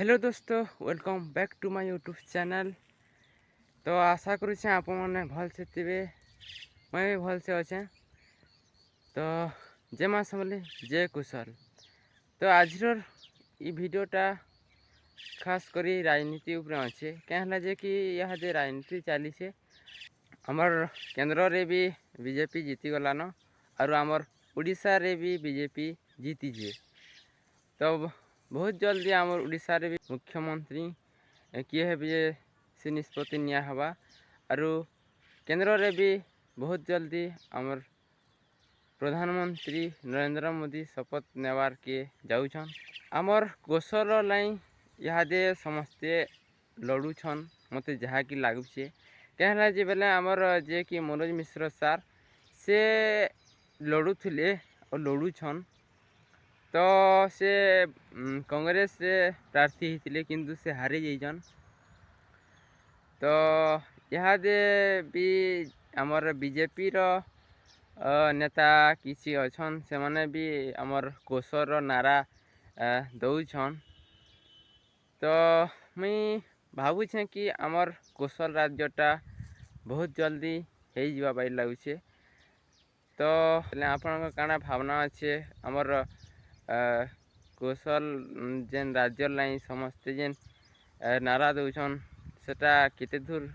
Hello दोस्तों, welcome back to my YouTube channel. तो आशा करुचे आप मैंने भल से थे, मैं भी भल से अच्छे। तो जय माँ समले, जय कुशल। तो आज भिडियोटा खास करी राजनीति उपरे अच्छे क्या जे कि यह जे राजनीति चली से आमर केन्द्र रे भी बीजेपी जीती गलान और आमर उड़ीसा रे भी बीजेपी जीतीजे। तो बहुत जल्दी आमर उड़ीसा रे भी मुख्यमंत्री किए है जे से निष्पत्ति निया हवा और केन्द्र रे भी बहुत जल्दी आमर प्रधानमंत्री नरेंद्र मोदी शपथ नेवार के जाऊछन। आमर कोशल लाई इहादे समस्ते लड़ुछन मते जहा कि लगुचे क्या जे बेले आमर जे कि मनोज मिश्र सार से लड़ुले और लड़ुछन। तो से कांग्रेस से प्रार्थी होते किंतु से हारी जाइछन। तो इहादे भी आमर बीजेपी रो नेता किसी अच्छन से माने भी आमर कोशर नारा दौछन। तो मुई भावुछे कि आमर कोशल राज्यटा बहुत जल्दी हो जावा पाई लगुचे। तो आपण काना भावना अच्छे आमर कोशल जेन राज्य लाई समस्ते जेन नारा दौछन सेटा केते दूर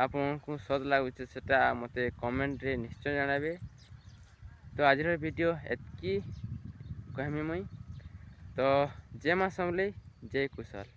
आपन को सद लगुचे सेटा मते कमेंट रे निश्चय जणाबे। तो आज वीडियो एतकी कहमी मुई। तो जय माँ समले, जय कुशल।